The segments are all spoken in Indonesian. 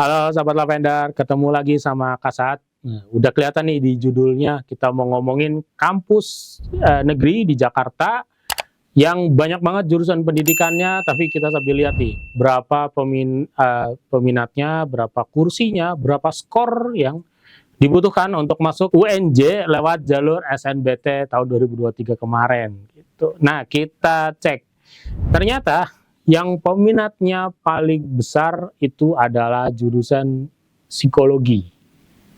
Halo sahabat Lavender, ketemu lagi sama Kak Saat. Nah, udah kelihatan nih di judulnya kita mau ngomongin kampus negeri di Jakarta yang banyak banget jurusan pendidikannya, tapi kita sambil lihat nih berapa peminatnya, berapa kursinya, berapa skor yang dibutuhkan untuk masuk UNJ lewat jalur SNBT tahun 2023 kemarin. Gitu. Nah, kita cek. Ternyata yang peminatnya paling besar itu adalah jurusan psikologi,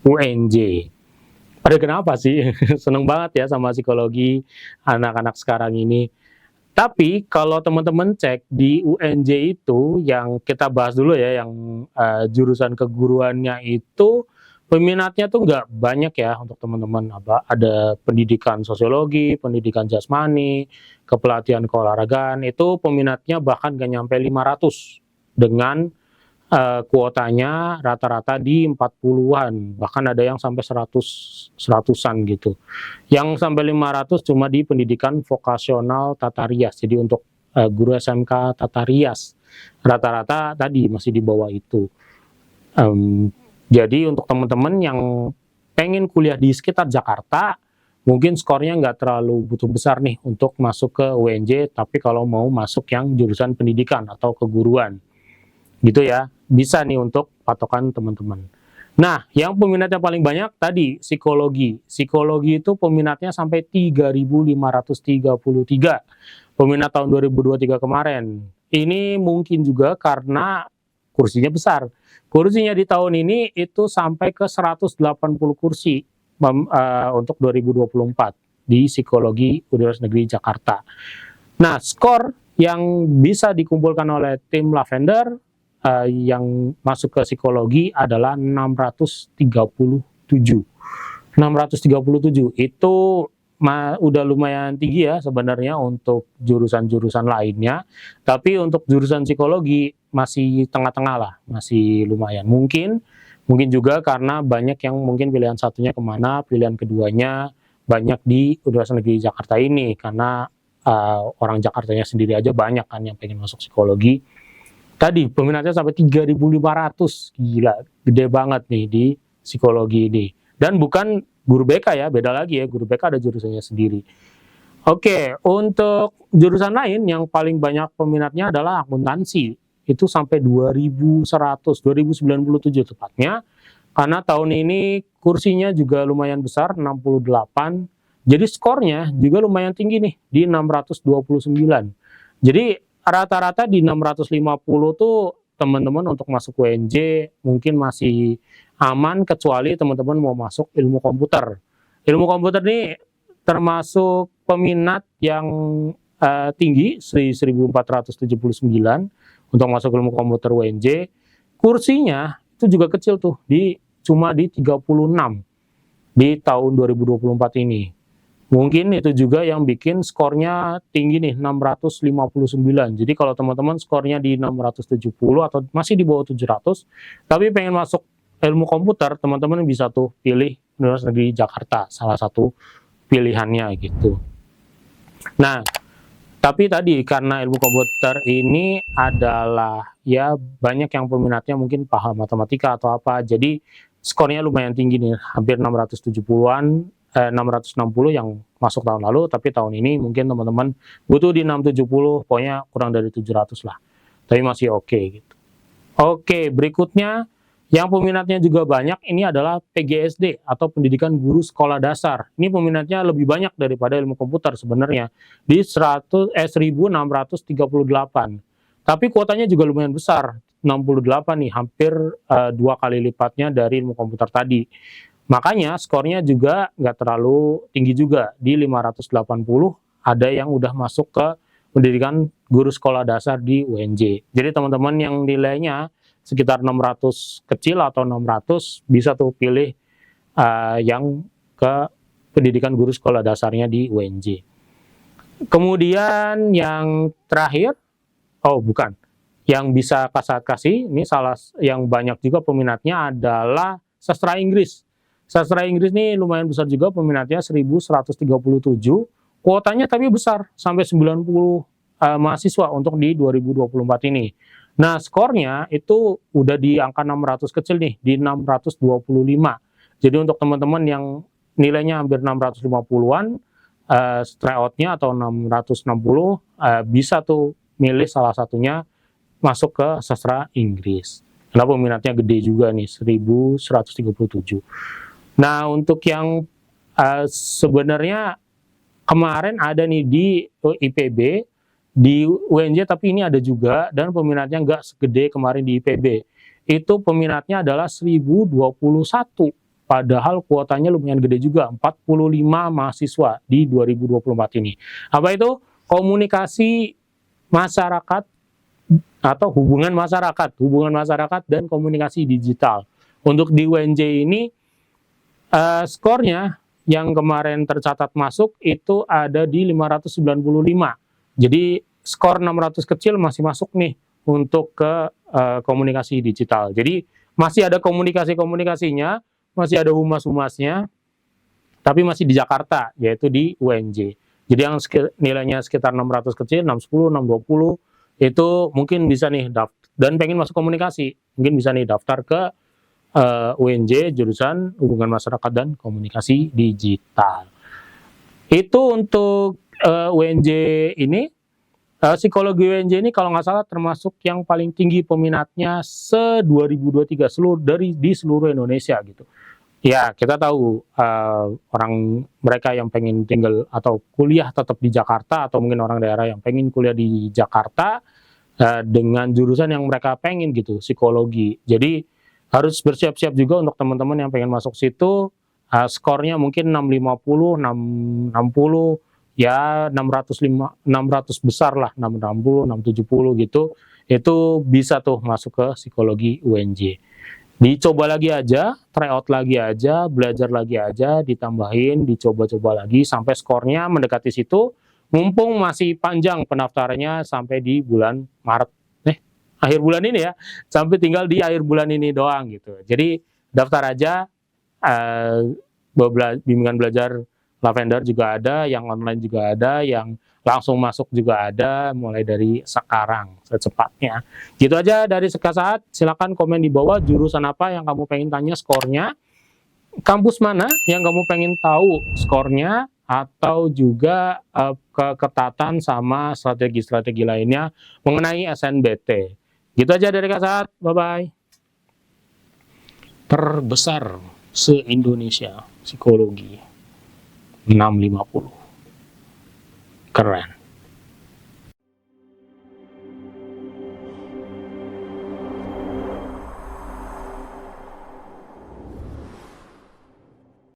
UNJ. Pada kenapa sih? Seneng banget ya sama psikologi anak-anak sekarang ini. Tapi kalau teman-teman cek di UNJ itu yang kita bahas dulu ya, yang jurusan keguruannya itu peminatnya tuh nggak banyak ya untuk teman-teman. Ada pendidikan sosiologi, pendidikan jasmani, kepelatihan keolahragaan, itu peminatnya bahkan nggak nyampe 500 dengan kuotanya rata-rata di 40-an, bahkan ada yang sampai 100-an gitu. Yang sampai 500 cuma di pendidikan vokasional tata rias. Jadi untuk guru SMK tata rias rata-rata tadi masih di bawah itu. Jadi untuk teman-teman yang pengen kuliah di sekitar Jakarta, mungkin skornya nggak terlalu butuh besar nih untuk masuk ke UNJ, tapi kalau mau masuk yang jurusan pendidikan atau keguruan, gitu ya, bisa nih untuk patokan teman-teman. Nah, yang peminatnya paling banyak tadi psikologi. Psikologi itu peminatnya sampai 3.533 peminat tahun 2023 kemarin. Ini mungkin juga karena kursinya besar. Kursinya di tahun ini itu sampai ke 180 kursi untuk 2024 di psikologi Universitas Negeri Jakarta. Nah, skor yang bisa dikumpulkan oleh tim Lavender yang masuk ke psikologi adalah 637. 637 itu udah lumayan tinggi ya sebenarnya untuk jurusan-jurusan lainnya, tapi untuk jurusan psikologi masih tengah-tengah lah, masih lumayan. Mungkin juga karena banyak yang mungkin pilihan satunya kemana, pilihan keduanya banyak di Universitas Negeri Jakarta ini, karena orang Jakartanya sendiri aja banyak kan yang pengen masuk psikologi. Tadi peminatnya sampai 3.500, gila, gede banget nih di psikologi ini. Dan bukan guru BK ya, beda lagi ya, guru BK ada jurusannya sendiri. Oke, untuk jurusan lain yang paling banyak peminatnya adalah akuntansi. Itu sampai 2.100, 2.097 tepatnya. Karena tahun ini kursinya juga lumayan besar, 68. Jadi skornya juga lumayan tinggi nih, di 629. Jadi rata-rata di 650 tuh teman-teman untuk masuk UNJ mungkin masih aman, kecuali teman-teman mau masuk ilmu komputer. Ilmu komputer ini termasuk peminat yang tinggi, 1.479 untuk masuk ilmu komputer UNJ. Kursinya itu juga kecil tuh, cuma di 36 di tahun 2024 ini. Mungkin itu juga yang bikin skornya tinggi nih, 659. Jadi kalau teman-teman skornya di 670 atau masih di bawah 700, tapi pengen masuk ilmu komputer, teman-teman bisa tuh pilih Universitas Negeri Jakarta, salah satu pilihannya gitu. Nah, tapi tadi karena ilmu komputer ini adalah ya banyak yang peminatnya mungkin paham matematika atau apa, jadi skornya lumayan tinggi nih, hampir 670-an. 660 yang masuk tahun lalu, tapi tahun ini mungkin teman-teman butuh di 670, pokoknya kurang dari 700 lah, tapi masih oke gitu. Oke, berikutnya yang peminatnya juga banyak ini adalah PGSD atau pendidikan guru sekolah dasar. Ini peminatnya lebih banyak daripada ilmu komputer sebenarnya, di 1638, tapi kuotanya juga lumayan besar, 68 nih, hampir 2 kali lipatnya dari ilmu komputer tadi. Makanya skornya juga nggak terlalu tinggi juga, di 580, ada yang udah masuk ke pendidikan guru sekolah dasar di UNJ. Jadi teman-teman yang nilainya sekitar 600 kecil atau 600 bisa tuh pilih yang ke pendidikan guru sekolah dasarnya di UNJ. Kemudian yang terakhir, yang bisa kasih, ini salah yang banyak juga peminatnya adalah sastra Inggris. Sastra Inggris ini lumayan besar juga peminatnya, 1.137, kuotanya tapi besar, sampai 90 mahasiswa untuk di 2024 ini. Nah, skornya itu udah di angka 600 kecil nih, di 625. Jadi untuk teman-teman yang nilainya hampir 650-an, tryout-nya atau 660, bisa tuh milih salah satunya masuk ke sastra Inggris. Karena peminatnya gede juga nih, 1137. Nah, untuk yang sebenarnya kemarin ada nih di IPB, di UNJ, tapi ini ada juga, dan peminatnya nggak segede kemarin di IPB. Itu peminatnya adalah 1021, padahal kuotanya lumayan gede juga, 45 mahasiswa di 2024 ini. Apa itu? Komunikasi masyarakat atau hubungan masyarakat dan komunikasi digital. Untuk di UNJ ini, skornya yang kemarin tercatat masuk itu ada di 595. Jadi skor 600 kecil masih masuk nih untuk ke komunikasi digital. Jadi masih ada komunikasi-komunikasinya, masih ada humas-humasnya, tapi masih di Jakarta, yaitu di UNJ. Jadi yang nilainya sekitar 600 kecil, 610, 620, itu mungkin bisa nih dan pengen masuk komunikasi, mungkin bisa nih daftar ke UNJ jurusan hubungan masyarakat dan komunikasi digital. Itu untuk UNJ ini. Psikologi UNJ ini kalau nggak salah termasuk yang paling tinggi peminatnya se-2023 di seluruh Indonesia gitu. Ya, kita tahu orang mereka yang pengen tinggal atau kuliah tetap di Jakarta, atau mungkin orang daerah yang pengen kuliah di Jakarta dengan jurusan yang mereka pengen gitu, psikologi. Jadi harus bersiap-siap juga untuk teman-teman yang pengen masuk situ, skornya mungkin 650, 660, ya 600 besar lah, 660, 670 gitu, itu bisa tuh masuk ke psikologi UNJ. Dicoba lagi aja, tryout lagi aja, belajar lagi aja, ditambahin, dicoba-coba lagi sampai skornya mendekati situ. Mumpung masih panjang pendaftarannya sampai di bulan Maret, akhir bulan ini ya, sampai tinggal di akhir bulan ini doang gitu. Jadi daftar aja, bimbingan belajar Lavender juga ada, yang online juga ada, yang langsung masuk juga ada, mulai dari sekarang secepatnya. Gitu aja dari Sekasat. Silakan komen di bawah jurusan apa yang kamu pengen tanya skornya, kampus mana yang kamu pengen tahu skornya, atau juga keketatan sama strategi-strategi lainnya mengenai SNBT. Gitu aja dari Kasat. Bye-bye. Terbesar se-Indonesia psikologi 650. Keren.